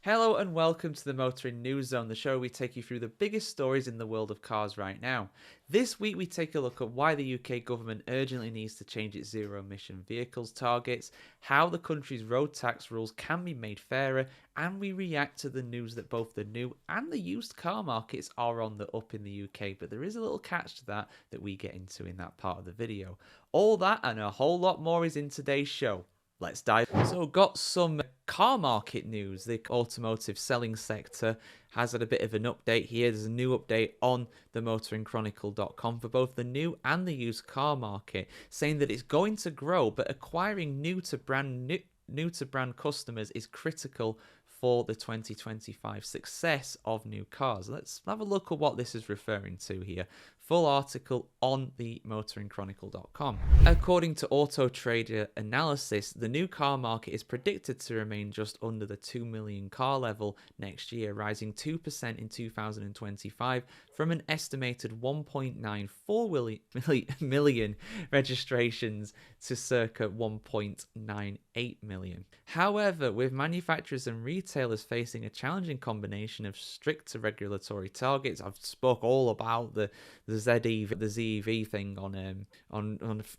Hello and welcome to the Motoring News Zone, the show where we take you through the biggest stories in the world of cars right now. This week we take a look at why the UK government urgently needs to change its zero emission vehicles targets, how the country's road tax rules can be made fairer, and we react to the news that both the new and the used car markets are on the up in the UK, but there is a little catch to that we get into in that part of the video. All that and a whole lot more is in today's show. Let's dive. So, got some car market news. The automotive selling sector has had a bit of an update here. There's a new update on the motoringchronicle.com for both the new and the used car market, saying that it's going to grow, but acquiring new to brand customers is critical for the 2025 success of new cars. Let's have a look at what this is referring to here. Full article on the motoringchronicle.com. According to Auto Trader analysis, the new car market is predicted to remain just under the 2 million car level next year, rising 2% in 2025 from an estimated 1.94 million registrations to circa 1.98 million. However, with manufacturers and retailers facing a challenging combination of stricter regulatory targets, I've spoke all about the ZEV thing on a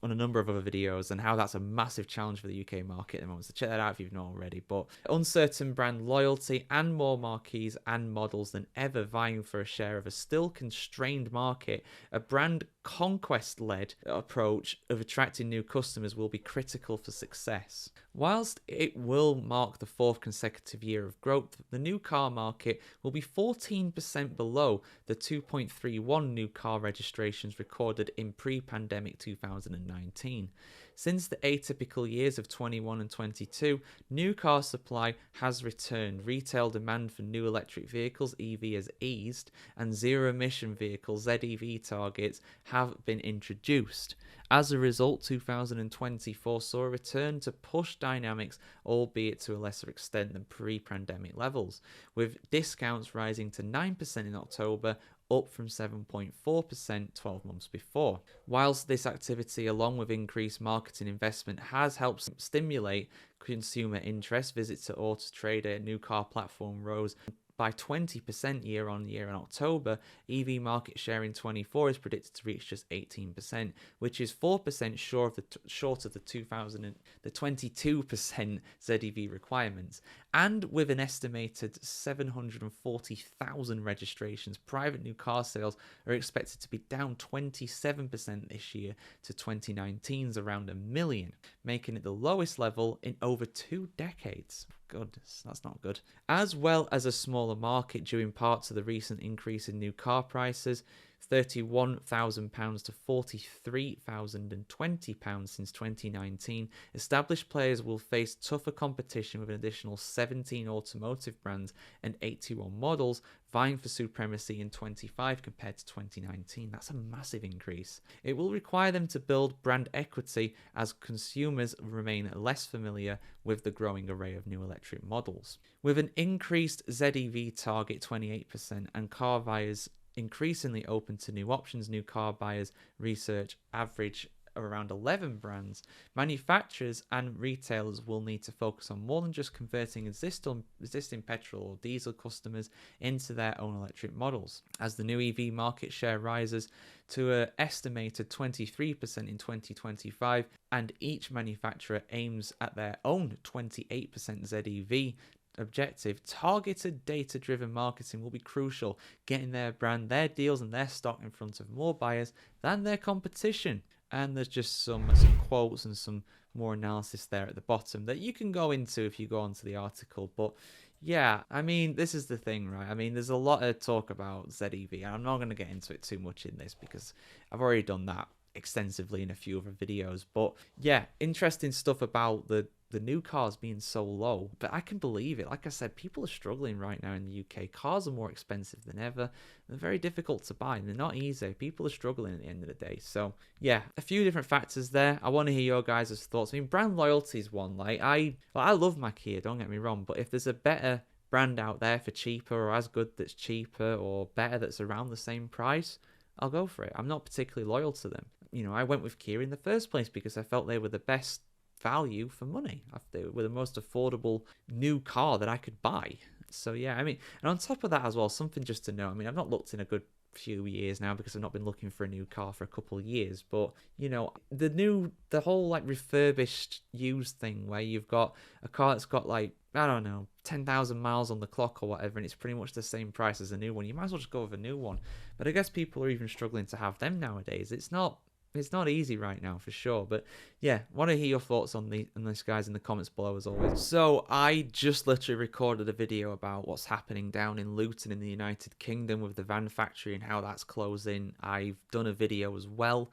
number of other videos and how that's a massive challenge for the UK market at the moment. So check that out if you've not already. But uncertain brand loyalty and more marquees and models than ever vying for a share of a still constrained market, a brand conquest-led approach of attracting new customers will be critical for success. Whilst it will mark the fourth consecutive year of growth, the new car market will be 14% below the 2.31 new car registrations recorded in pre-pandemic 2019. Since the atypical years of 21 and 22, new car supply has returned, retail demand for new electric vehicles (EV) has eased, and zero emission vehicles (ZEV) targets have been introduced. As a result, 2024 saw a return to push dynamics, albeit to a lesser extent than pre-pandemic levels, with discounts rising to 9% in October, up from 7.4% 12 months before. Whilst this activity, along with increased marketing investment, has helped stimulate consumer interest, visits to Auto Trader new car platform rose by 20% year on year in October. EV market share in 24 is predicted to reach just 18%, which is 4% short of the 22% ZEV requirements. And with an estimated 740,000 registrations, private new car sales are expected to be down 27% this year to 2019's around 1 million, making it the lowest level in over 2 decades. Goodness, that's not good. As well as a smaller market due in part to the recent increase in new car prices, £31,000 to £43,020 since 2019, established players will face tougher competition with an additional 17 automotive brands and 81 models vying for supremacy in 25 compared to 2019. That's a massive increase. It will require them to build brand equity as consumers remain less familiar with the growing array of new electric models. With an increased ZEV target 28% and car buyers increasingly open to new options, new car buyers research average around 11 brands, manufacturers and retailers will need to focus on more than just converting existing petrol or diesel customers into their own electric models. As the new EV market share rises to an estimated 23% in 2025, and each manufacturer aims at their own 28% ZEV objective, targeted data-driven marketing will be crucial, getting their brand, their deals and their stock in front of more buyers than their competition. And there's just some quotes and some more analysis there at the bottom that you can go into if you go onto the article. But yeah, I mean, this is the thing, right? I mean, there's a lot of talk about ZEV, and I'm not going to get into it too much in this because I've already done that extensively in a few other videos. But yeah, interesting stuff about the new cars being so low, but I can believe it. Like I said, people are struggling right now in the UK. Cars are more expensive than ever. They're very difficult to buy and they're not easy. People are struggling at the end of the day. So yeah, a few different factors there. I want to hear your guys' thoughts. I mean, brand loyalty is one. Like I love my Kia, don't get me wrong, but if there's a better brand out there for cheaper or as good that's cheaper or better that's around the same price, I'll go for it. I'm not particularly loyal to them. You know, I went with Kia in the first place because I felt they were the best value for money. They were the most affordable new car that I could buy. So yeah, I mean, and on top of that as well, something just to know. I mean, I've not looked in a good few years now because I've not been looking for a new car for a couple of years, but you know, the whole like refurbished used thing where you've got a car that's got like, I don't know, 10,000 miles on the clock or whatever, and it's pretty much the same price as a new one, you might as well just go with a new one. But I guess people are even struggling to have them nowadays. It's not easy right now, for sure. But yeah, want to hear your thoughts on this, guys, in the comments below, as always. So I just literally recorded a video about what's happening down in Luton in the United Kingdom with the van factory and how that's closing. I've done a video as well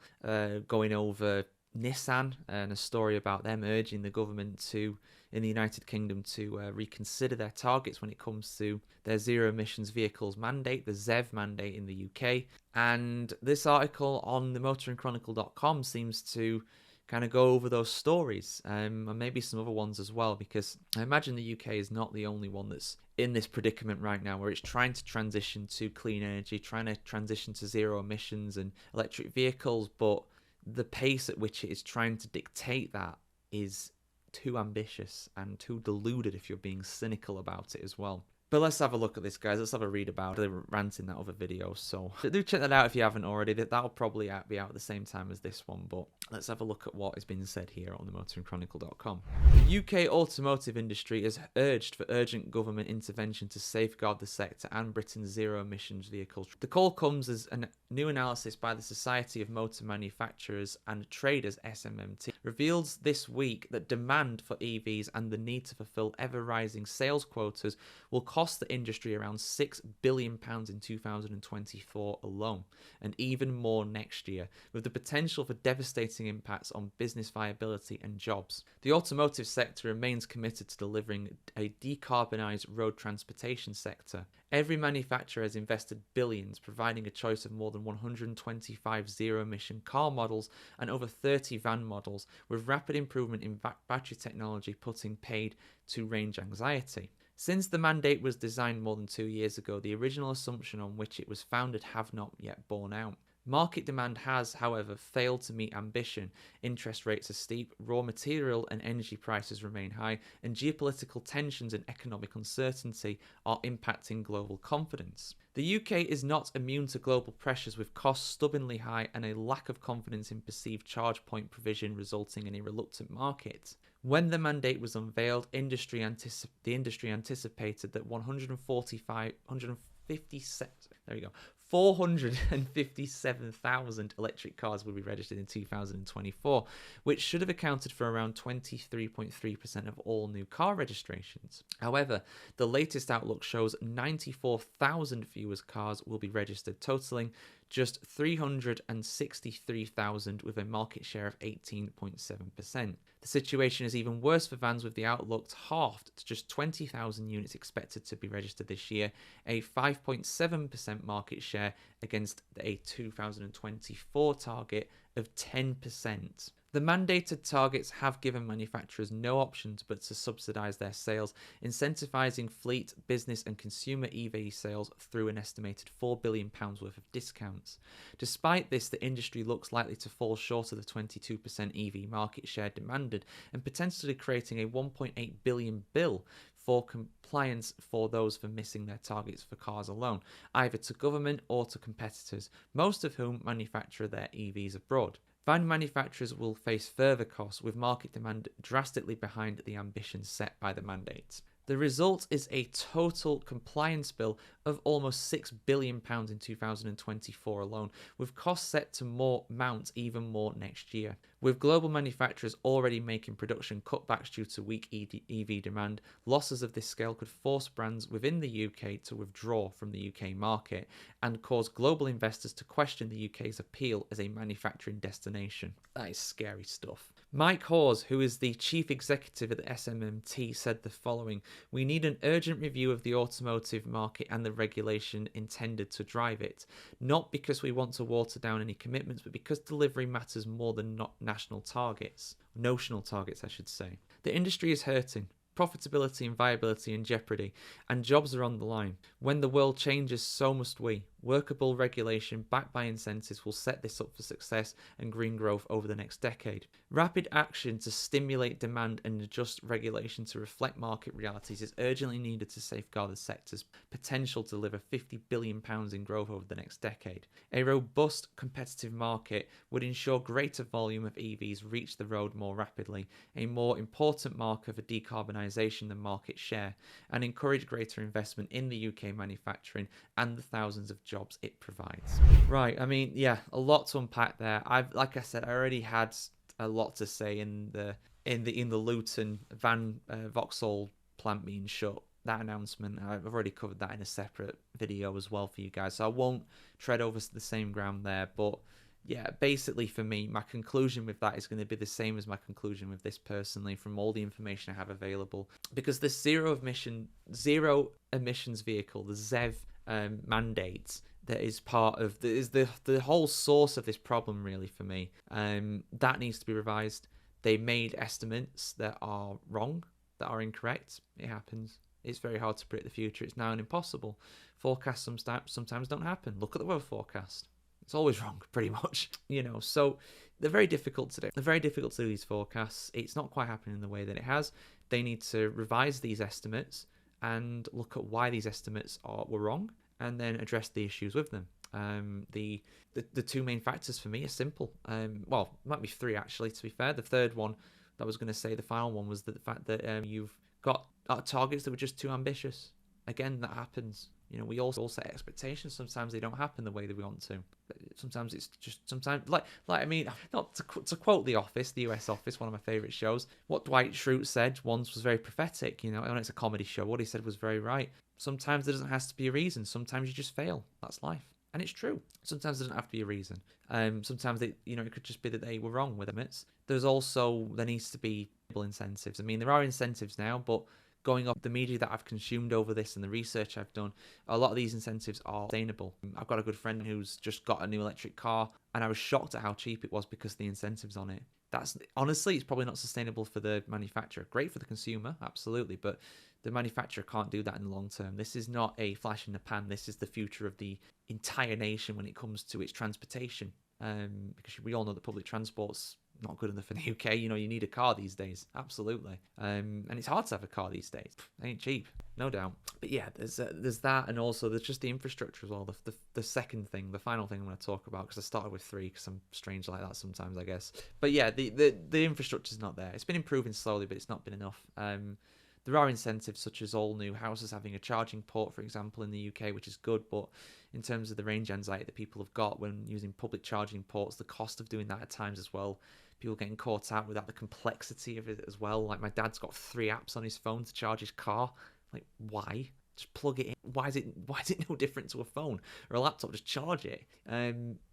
going over Nissan and a story about them urging the government in the United Kingdom to reconsider their targets when it comes to their zero emissions vehicles mandate, the ZEV mandate in the UK. And this article on the motoringchronicle.com seems to kind of go over those stories and maybe some other ones as well, because I imagine the UK is not the only one that's in this predicament right now where it's trying to transition to clean energy, trying to transition to zero emissions and electric vehicles, but the pace at which it is trying to dictate that is too ambitious and too deluded if you're being cynical about it as well. But let's have a look at this, guys. Let's have a read about the rant in that other video. So do check that out if you haven't already. That'll probably be out at the same time as this one. But let's have a look at what has been said here on the motoringchronicle.com. The UK automotive industry has urged for urgent government intervention to safeguard the sector and Britain's zero emissions vehicles. The call comes as a new analysis by the Society of Motor Manufacturers and Traders, SMMT, reveals this week that demand for EVs and the need to fulfill ever-rising sales quotas will cost the industry around £6 billion in 2024 alone, and even more next year, with the potential for devastating impacts on business viability and jobs. The automotive sector remains committed to delivering a decarbonised road transportation sector. Every manufacturer has invested billions, providing a choice of more than 125 zero-emission car models and over 30 van models, with rapid improvement in battery technology putting paid to range anxiety. Since the mandate was designed more than 2 years ago, the original assumption on which it was founded have not yet borne out. Market demand has, however, failed to meet ambition. Interest rates are steep, raw material and energy prices remain high, and geopolitical tensions and economic uncertainty are impacting global confidence. The UK is not immune to global pressures, with costs stubbornly high and a lack of confidence in perceived charge point provision resulting in a reluctant market. When the mandate was unveiled, the industry anticipated that 457,000 electric cars would be registered in 2024, which should have accounted for around 23.3% of all new car registrations. However, the latest outlook shows 94,000 fewer cars will be registered, totaling just 363,000 with a market share of 18.7%. The situation is even worse for vans, with the outlook halved to just 20,000 units expected to be registered this year, a 5.7% market share against a 2024 target of 10%. The mandated targets have given manufacturers no options but to subsidise their sales, incentivising fleet, business and consumer EV sales through an estimated £4 billion worth of discounts. Despite this, the industry looks likely to fall short of the 22% EV market share demanded, and potentially creating a £1.8 billion bill for compliance for those for missing their targets for cars alone, either to government or to competitors, most of whom manufacture their EVs abroad. Van manufacturers will face further costs, with market demand drastically behind the ambitions set by the mandates. The result is a total compliance bill of almost £6 billion in 2024 alone, with costs set to mount even more next year. With global manufacturers already making production cutbacks due to weak EV demand, losses of this scale could force brands within the UK to withdraw from the UK market and cause global investors to question the UK's appeal as a manufacturing destination. That is scary stuff. Mike Hawes, who is the chief executive at the SMMT, said the following: "We need an urgent review of the automotive market and the regulation intended to drive it, not because we want to water down any commitments, but because delivery matters more than notional targets, I should say. The industry is hurting. Profitability and viability in jeopardy, and jobs are on the line. When the world changes, so must we. Workable regulation backed by incentives will set this up for success and green growth over the next decade. Rapid action to stimulate demand and adjust regulation to reflect market realities is urgently needed to safeguard the sector's potential to deliver £50 billion in growth over the next decade. A robust, competitive market would ensure greater volume of EVs reach the road more rapidly, a more important marker for decarbonisation than market share, and encourage greater investment in the UK manufacturing and the thousands of jobs it provides. Right, I mean, yeah, a lot to unpack there. Like I said, I already had a lot to say in the Luton Vauxhall plant being shut. That announcement, I've already covered that in a separate video as well for you guys, so I won't tread over the same ground there. But yeah, basically for me, my conclusion with that is going to be the same as my conclusion with this personally, from all the information I have available, because the zero emissions vehicle, the ZEV mandates, that is part of the whole source of this problem really for me. That needs to be revised. They made estimates that are wrong, that are incorrect. It happens. It's very hard to predict the future. It's now impossible. Forecasts sometimes don't happen. Look at the weather forecast. It's always wrong, pretty much. So they're very difficult to do. They're very difficult to do these forecasts. It's not quite happening in the way that it has. They need to revise these estates and look at why these estimates were wrong, and then address the issues with them. The two main factors for me are simple. Well, might be three actually, to be fair. The third one that I was going to say, the final one, was the fact that you've got targets that were just too ambitious. Again, that happens. We also set expectations. Sometimes they don't happen the way that we want to. Sometimes it's just like I mean, not to quote The Office, the US Office, one of my favorite shows. What Dwight Schrute said once was very prophetic. And it's a comedy show. What he said was very right. Sometimes there doesn't have to be a reason. Sometimes you just fail. That's life. And it's true. Sometimes there doesn't have to be a reason. Sometimes it could just be that they were wrong with limits. There needs to be incentives. I mean, there are incentives now, but going off the media that I've consumed over this and the research I've done, a lot of these incentives are sustainable. I've got a good friend who's just got a new electric car, and I was shocked at how cheap it was because of the incentives on it. That's honestly, it's probably not sustainable for the manufacturer. Great for the consumer, absolutely, but the manufacturer can't do that in the long term. This is not a flash in the pan. This is the future of the entire nation when it comes to its transportation. Because we all know that public transport's not good enough in the UK. You need a car these days, absolutely. And it's hard to have a car these days. It ain't cheap, no doubt. But yeah, there's that, and also there's just the infrastructure as well. The second thing, the final thing I'm going to talk about, because I started with three because I'm strange like that sometimes, I guess. But yeah, the infrastructure's not there. It's been improving slowly, but it's not been enough. There are incentives such as all new houses having a charging port, for example, in the UK, which is good, but in terms of the range anxiety that people have got when using public charging ports, the cost of doing that at times as well, people getting caught out without the complexity of it as well. Like, my dad's got 3 apps on his phone to charge his car. Like, why? Just plug it in. Why is it no different to a phone or a laptop? Just charge it.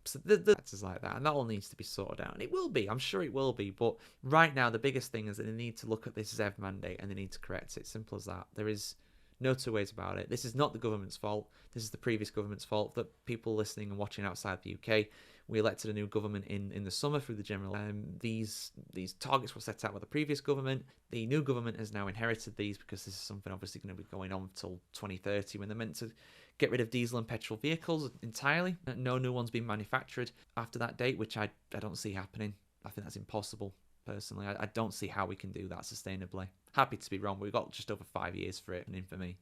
So the factors like that, and that all needs to be sorted out. And it will be. I'm sure it will be. But right now, the biggest thing is that they need to look at this ZEV mandate and they need to correct it. Simple as that. There is no two ways about it. This is not the government's fault. This is the previous government's fault. That people listening and watching outside the UK, we elected a new government in the summer through the general. These targets were set out by the previous government. The new government has now inherited these, because this is something obviously going to be going on until 2030, when they're meant to get rid of diesel and petrol vehicles entirely. No new ones being manufactured after that date, which I don't see happening. I think that's impossible. Personally, I don't see how we can do that sustainably. Happy to be wrong. We've got just over 5 years for it, and for me.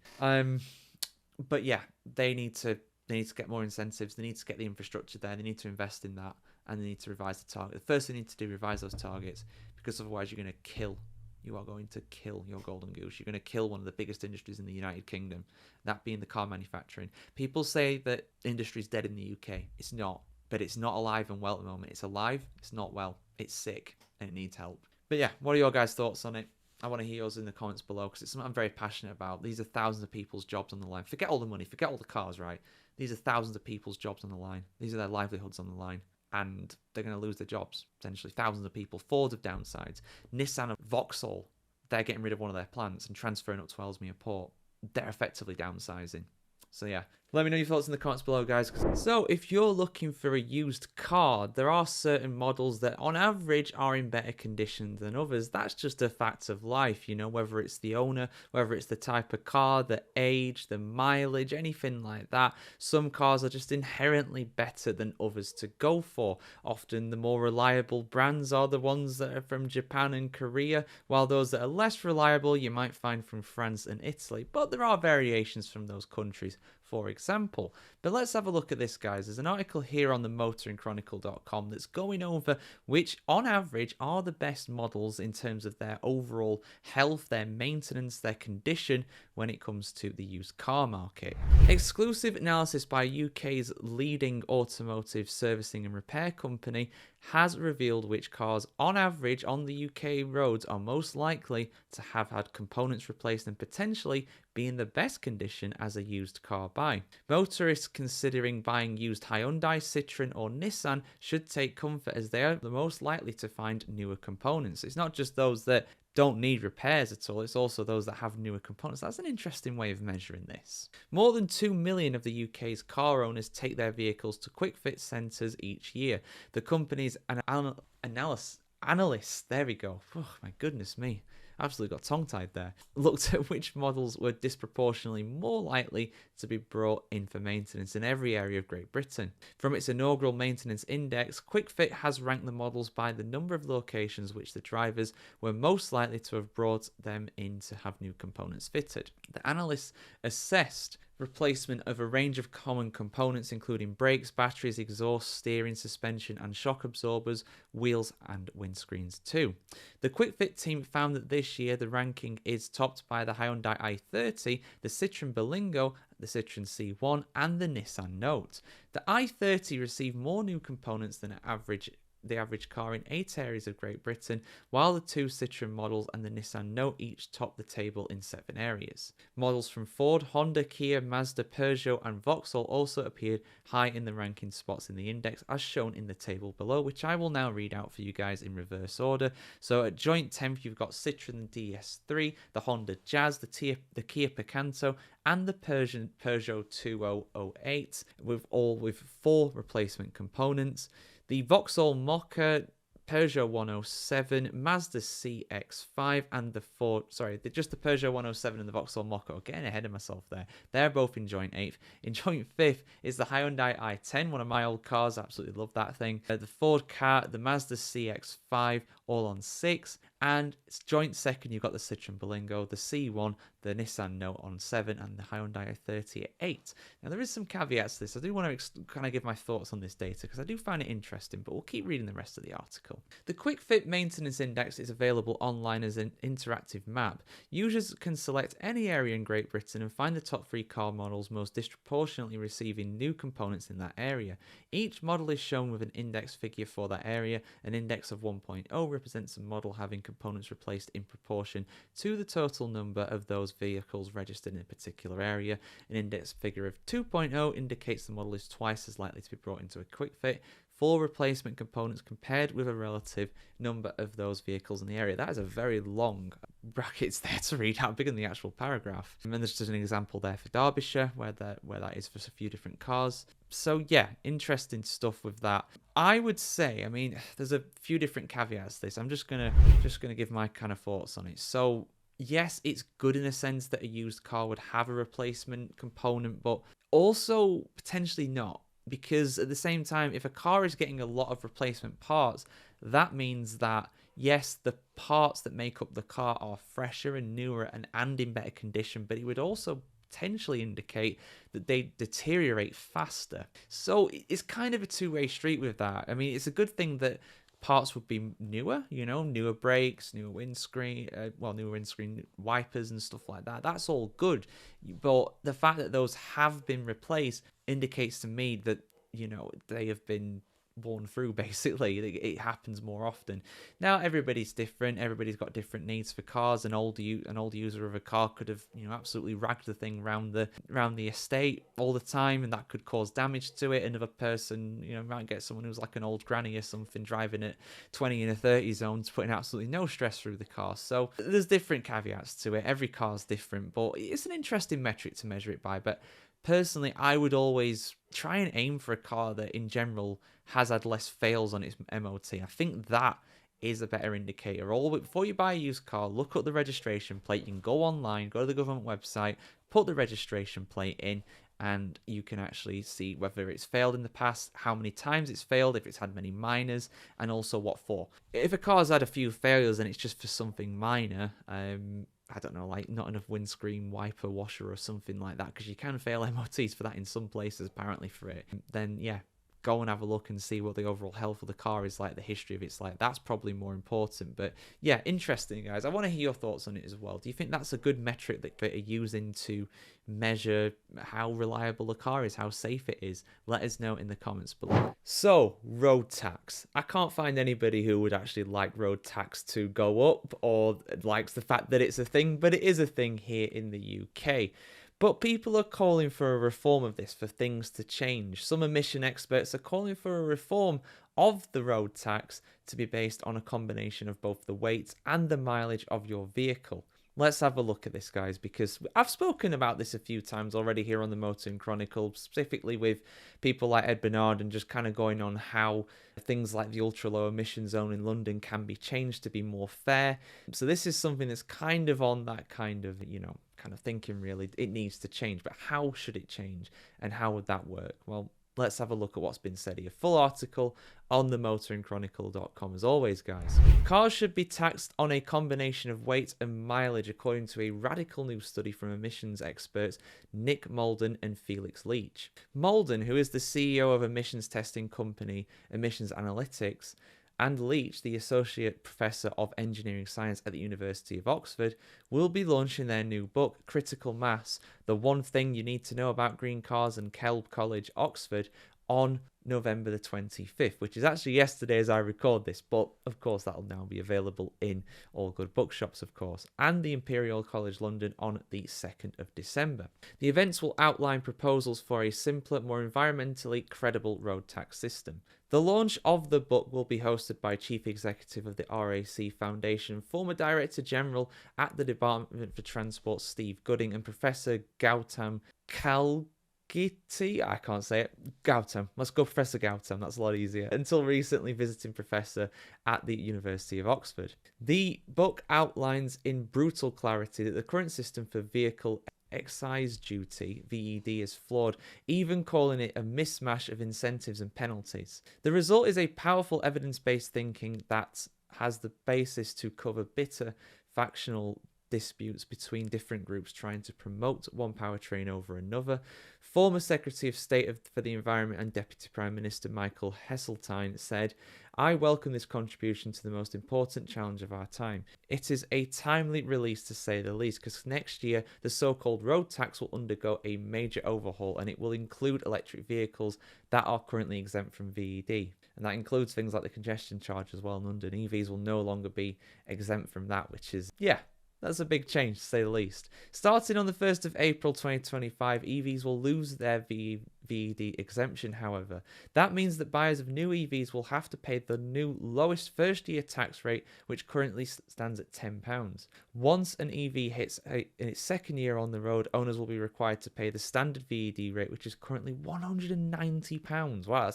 But yeah, they need to get more incentives. They need to get the infrastructure there. They need to invest in that, and they need to revise the target. The first thing they need to do is revise those targets, because otherwise you're going to kill. You are going to kill your golden goose. You're going to kill one of the biggest industries in the United Kingdom, that being the car manufacturing. People say that industry is dead in the UK. It's not. But it's not alive and well at the moment. It's alive. It's not well. It's sick, and it needs help. But yeah, what are your guys' thoughts on it? I want to hear yours in the comments below, because it's something I'm very passionate about. These are thousands of people's jobs on the line. Forget all the money. Forget all the cars, right? These are thousands of people's jobs on the line. These are their livelihoods on the line. And they're going to lose their jobs, essentially. Thousands of people. Ford have downsides. Nissan and Vauxhall, they're getting rid of one of their plants and transferring up to Ellesmere Port. They're effectively downsizing. So yeah, Let me know your thoughts in the comments below, guys. So, if you're looking for a used car, there are certain models that on average are in better condition than others. That's just a fact of life, you know, whether it's the owner, whether it's the type of car, the age, the mileage, anything like that. Some cars are just inherently better than others to go for. Often the more reliable brands are the ones that are from Japan and Korea, while those that are less reliable you might find from France and Italy. But there are variations from those countries, for example. But let's have a look at this, guys. There's an article here on the motoringchronicle.com that's going over which, on average, are the best models in terms of their overall health, their maintenance, their condition when it comes to the used car market. Exclusive analysis by UK's leading automotive servicing and repair company has revealed which cars, on average, on the UK roads are most likely to have had components replaced and potentially be in the best condition as a used car buy. Motorists considering buying used Hyundai, Citroen or Nissan should take comfort as they are the most likely to find newer components. It's not just those that don't need repairs at all, it's also those that have newer components. That's an interesting way of measuring this. More than 2 million of the UK's car owners take their vehicles to quick fit centres each year. The company's analysts, there we go. Oh, my goodness me. Absolutely got tongue-tied there. Looked at which models were disproportionately more likely to be brought in for maintenance in every area of Great Britain. From its inaugural maintenance index, QuickFit has ranked the models by the number of locations which the drivers were most likely to have brought them in to have new components fitted. The analysts assessed replacement of a range of common components including brakes, batteries, exhaust, steering, suspension and shock absorbers, wheels and windscreens too. The QuickFit team found that this year the ranking is topped by the Hyundai i30, the Citroen Berlingo, the Citroen C1 and the Nissan Note. The i30 received more new components than the average car in 8 areas of Great Britain, while the 2 Citroen models and the Nissan Note each top the table in 7 areas. Models from Ford, Honda, Kia, Mazda, Peugeot and Vauxhall also appeared high in the ranking spots in the index as shown in the table below, which I will now read out for you guys in reverse order. So at joint 10th you've got Citroen DS3, the Honda Jazz, the Kia Picanto and the Peugeot 2008 with 4 replacement components. The Vauxhall Mokka, Peugeot 107, Mazda CX-5 and the Peugeot 107 and the Vauxhall Mokka. I'm getting ahead of myself there. They're both in joint 8th. In joint 5th is the Hyundai i10, one of my old cars. Absolutely love that thing. The Ford Ka, the Mazda CX-5, all on 6th. And it's joint 2nd, you've got the Citroen Berlingo, the C1, the Nissan Note on 7, and the Hyundai i30 at 8. Now, there is some caveats to this. I do want to kind of give my thoughts on this data because I do find it interesting, but we'll keep reading the rest of the article. The QuickFit Maintenance Index is available online as an interactive map. Users can select any area in Great Britain and find the top 3 car models most disproportionately receiving new components in that area. Each model is shown with an index figure for that area. An index of 1.0 represents a model having components replaced in proportion to the total number of those vehicles registered in a particular area. An index figure of 2.0 indicates the model is twice as likely to be brought into a quick fit. 4 replacement components compared with a relative number of those vehicles in the area. That is a very long brackets there to read out, bigger than the actual paragraph. And then there's just an example there for Derbyshire where that is for a few different cars. So yeah, interesting stuff with that. I would say, I mean, there's a few different caveats to this. I'm just gonna give my kind of thoughts on it. So yes, it's good in a sense that a used car would have a replacement component, but also potentially not. Because at the same time, if a car is getting a lot of replacement parts, that means that, yes, the parts that make up the car are fresher and newer and in better condition, but it would also potentially indicate that they deteriorate faster. So it's kind of a two-way street with that. I mean, it's a good thing that parts would be newer, you know, newer brakes, newer windscreen wipers and stuff like that. That's all good. But the fact that those have been replaced indicates to me that, you know, they have been worn through, basically. It happens more often. Now, everybody's different. Everybody's got different needs for cars. An old user of a car could have, you know, absolutely ragged the thing around the estate all the time, and that could cause damage to it. Another person, you know, might get someone who's like an old granny or something driving at 20 in a 30 zone, putting absolutely no stress through the car. So there's different caveats to it. Every car's different, but it's an interesting metric to measure it by. But Personally, I would always try and aim for a car that in general has had less fails on its MOT. I think that is a better indicator. All before you buy a used car, look at the registration plate. You can go online, go to the government website, put the registration plate in, and you can actually see whether it's failed in the past, how many times it's failed, if it's had many minors, and also what for. If a car's had a few failures and it's just for something minor, I don't know, like not enough windscreen wiper washer or something like that, because you can fail MOTs for that in some places apparently for it, then yeah, go and have a look and see what the overall health of the car is like, the history of it's like. That's probably more important. But yeah, interesting, guys. I want to hear your thoughts on it as well. Do you think that's a good metric that are using to measure how reliable a car is, how safe it is? Let us know in the comments below. So, road tax. I can't find anybody who would actually like road tax to go up or likes the fact that it's a thing, but it is a thing here in the UK. But people are calling for a reform of this, for things to change. Some emission experts are calling for a reform of the road tax to be based on a combination of both the weight and the mileage of your vehicle. Let's have a look at this, guys, because I've spoken about this a few times already here on the Motoring Chronicle, specifically with people like Ed Bernard, and just kind of going on how things like the ultra-low emission zone in London can be changed to be more fair. So this is something that's kind of on that kind of, kind of thinking really, it needs to change. But how should it change, and how would that work? Well, let's have a look at what's been said here. Full article on the motoringchronicle.com as always, guys. Cars should be taxed on a combination of weight and mileage, according to a radical new study from emissions experts Nick Malden and Felix Leach. Malden, who is the CEO of emissions testing company Emissions Analytics, and Leach, the Associate Professor of Engineering Science at the University of Oxford, will be launching their new book, Critical Mass, The One Thing You Need to Know About Green Cars and Kelb College, Oxford, on November the 25th, which is actually yesterday as I record this, but of course that'll now be available in all good bookshops, of course, and the Imperial College London on the 2nd of December. The events will outline proposals for a simpler, more environmentally credible road tax system. The launch of the book will be hosted by Chief Executive of the RAC Foundation, former Director General at the Department for Transport Steve Gooding, and Professor Gautam I can't say it. Gautam. Let's go Professor Gautam. That's a lot easier. Until recently visiting professor at the University of Oxford. The book outlines in brutal clarity that the current system for vehicle excise duty, VED, is flawed, even calling it a mismatch of incentives and penalties. The result is a powerful evidence-based thinking that has the basis to cover bitter factional disputes between different groups trying to promote one powertrain over another. Former Secretary of State for the Environment and Deputy Prime Minister Michael Heseltine said, "I welcome this contribution to the most important challenge of our time. It is a timely release, to say the least, because next year the so-called road tax will undergo a major overhaul, and it will include electric vehicles that are currently exempt from VED. And that includes things like the congestion charge as well in London. EVs will no longer be exempt from that, which is, that's a big change, to say the least. Starting on the 1st of April 2025, EVs will lose their VED exemption, however. That means that buyers of new EVs will have to pay the new lowest first-year tax rate, which currently stands at £10. Once an EV hits in its second year on the road, owners will be required to pay the standard VED rate, which is currently £190. Wow,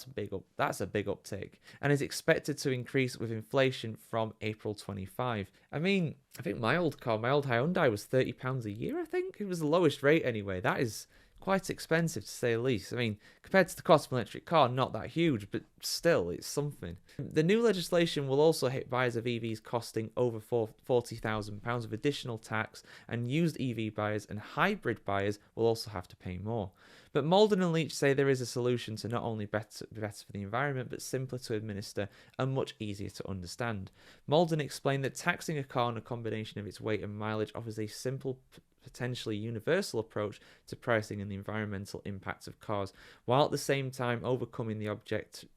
that's a big uptake, and is expected to increase with inflation from April 25. I mean, I think my old Hyundai was £30 a year, I think. It was the lowest rate anyway. That is quite expensive, to say the least. I mean, compared to the cost of an electric car, not that huge, but still, it's something. The new legislation will also hit buyers of EVs costing over £40,000 of additional tax, and used EV buyers and hybrid buyers will also have to pay more. But Malden and Leach say there is a solution to not only better for the environment, but simpler to administer and much easier to understand. Malden explained that taxing a car on a combination of its weight and mileage offers a simple, potentially universal approach to pricing and the environmental impact of cars, while at the same time overcoming the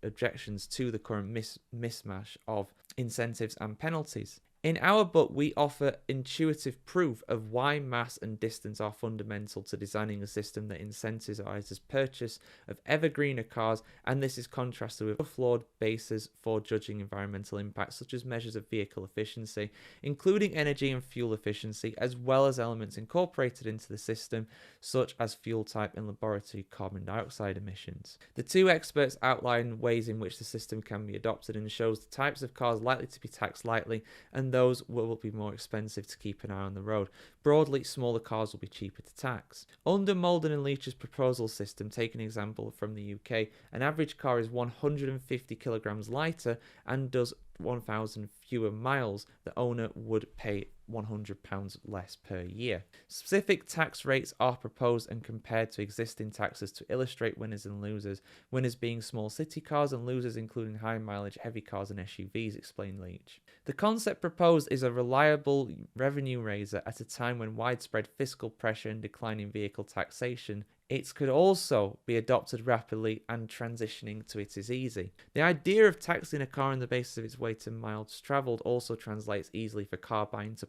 objections to the current mismatch of incentives and penalties. In our book, we offer intuitive proof of why mass and distance are fundamental to designing a system that incentivizes purchase of ever greener cars, and this is contrasted with flawed bases for judging environmental impacts, such as measures of vehicle efficiency, including energy and fuel efficiency, as well as elements incorporated into the system, such as fuel type and laboratory carbon dioxide emissions. The two experts outline ways in which the system can be adopted and shows the types of cars likely to be taxed lightly and those will be more expensive to keep an eye on the road. Broadly, smaller cars will be cheaper to tax. Under Malden and Leach's proposal system, take an example from the UK, an average car is 150 kilograms lighter and does 1,000 fewer miles. The owner would pay £100 less per year. Specific tax rates are proposed and compared to existing taxes to illustrate winners and losers, winners being small city cars and losers including high mileage heavy cars and SUVs, explained Leach. The concept proposed is a reliable revenue raiser at a time when widespread fiscal pressure and declining vehicle taxation. It could also be adopted rapidly and transitioning to it is easy. The idea of taxing a car on the basis of its weight and miles travelled also translates easily for car buying to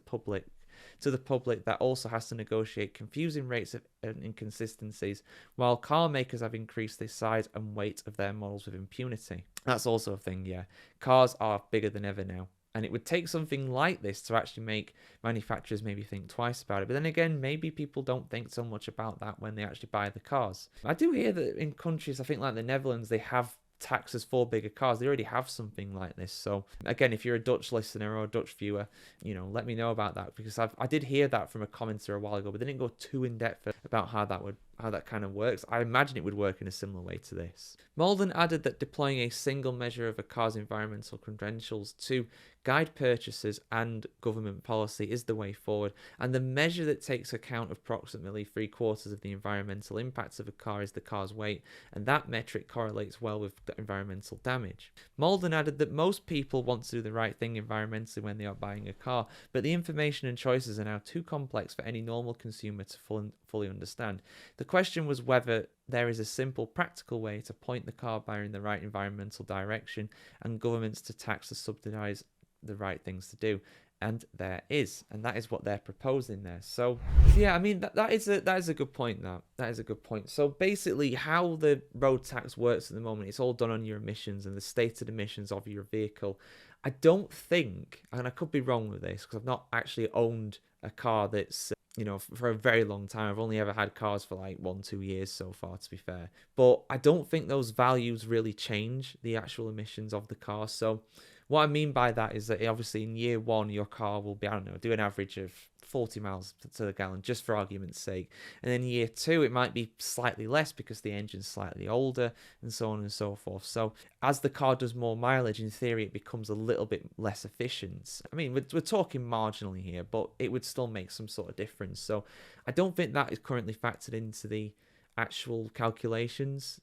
the public that also has to negotiate confusing rates of inconsistencies, while car makers have increased the size and weight of their models with impunity. That's also a thing, yeah. Cars are bigger than ever now. And it would take something like this to actually make manufacturers maybe think twice about it. But then again, maybe people don't think so much about that when they actually buy the cars. I do hear that in countries, I think like the Netherlands, they have taxes for bigger cars. They already have something like this. So again, if you're a Dutch listener or a Dutch viewer, let me know about that, because I did hear that from a commenter a while ago, but they didn't go too in depth about how that kind of works. I imagine it would work in a similar way to this. Malden added that deploying a single measure of a car's environmental credentials to guide purchases and government policy is the way forward, and the measure that takes account of approximately 3/4 of the environmental impacts of a car is the car's weight, and that metric correlates well with the environmental damage. Malden added that most people want to do the right thing environmentally when they are buying a car, but the information and choices are now too complex for any normal consumer to fully understand. The question was whether there is a simple, practical way to point the car buyer in the right environmental direction and governments to tax or subsidize the right things to do. And there is, and that is what they're proposing there. So yeah, I mean that is a good point. That is a good point. So basically, how the road tax works at the moment, it's all done on your emissions and the stated emissions of your vehicle. I don't think, and I could be wrong with this because I've not actually owned a car that's for a very long time. I've only ever had cars for like 1-2 years so far, to be fair. But I don't think those values really change the actual emissions of the car. So what I mean by that is that obviously in year one, your car will be, do an average of 40 miles to the gallon, just for argument's sake. And then year two, it might be slightly less because the engine's slightly older and so on and so forth. So as the car does more mileage, in theory, it becomes a little bit less efficient. I mean, we're talking marginally here, but it would still make some sort of difference. So I don't think that is currently factored into the actual calculations,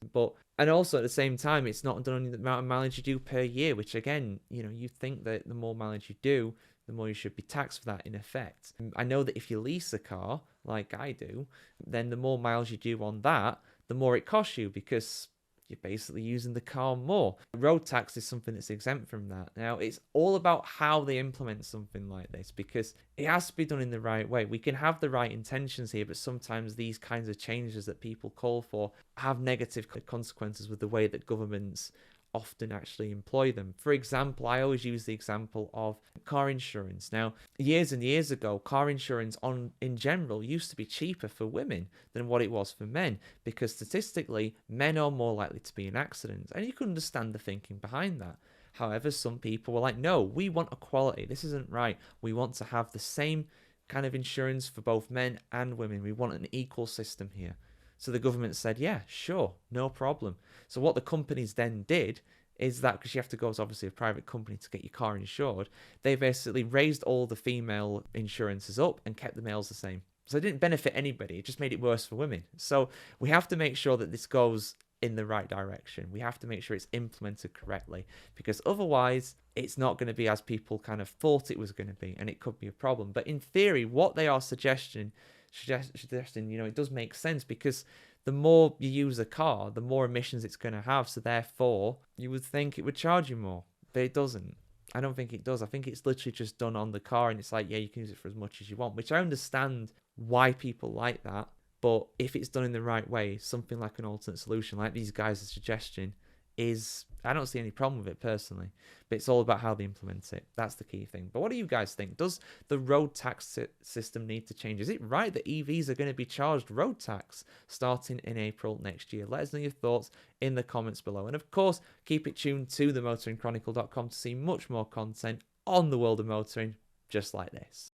and also at the same time, it's not done on the amount of mileage you do per year, which again, you think that the more mileage you do, the more you should be taxed for that in effect. I know that if you lease a car, like I do, then the more miles you do on that, the more it costs you, because you're basically using the car more. Road tax is something that's exempt from that. Now, it's all about how they implement something like this, because it has to be done in the right way. We can have the right intentions here, but sometimes these kinds of changes that people call for have negative consequences with the way that governments often actually employ them. For example, I always use the example of car insurance. Now, years and years ago, car insurance in general used to be cheaper for women than what it was for men, because statistically, men are more likely to be in accidents, and you can understand the thinking behind that. However, some people were like, no, we want equality. This isn't right. We want to have the same kind of insurance for both men and women. We want an equal system here. So the government said, yeah, sure, no problem. So what the companies then did is that, because you have to go to obviously a private company to get your car insured, they basically raised all the female insurances up and kept the males the same. So it didn't benefit anybody. It just made it worse for women. So we have to make sure that this goes in the right direction. We have to make sure it's implemented correctly, because otherwise it's not going to be as people kind of thought it was going to be, and it could be a problem. But in theory, what they are suggesting, it does make sense, because the more you use a car, the more emissions it's going to have. So therefore, you would think it would charge you more, but it doesn't. I don't think it does. I think it's literally just done on the car, and it's like, yeah, you can use it for as much as you want, which I understand why people like that. But if it's done in the right way, something like an alternate solution, like these guys are suggesting, I don't see any problem with it personally. But it's all about how they implement it. That's the key thing. But what do you guys think? Does the road tax system need to change? Is it right that EVs are going to be charged road tax starting in April next year? Let us know your thoughts in the comments below. And of course, keep it tuned to themotoringchronicle.com to see much more content on the world of motoring just like this.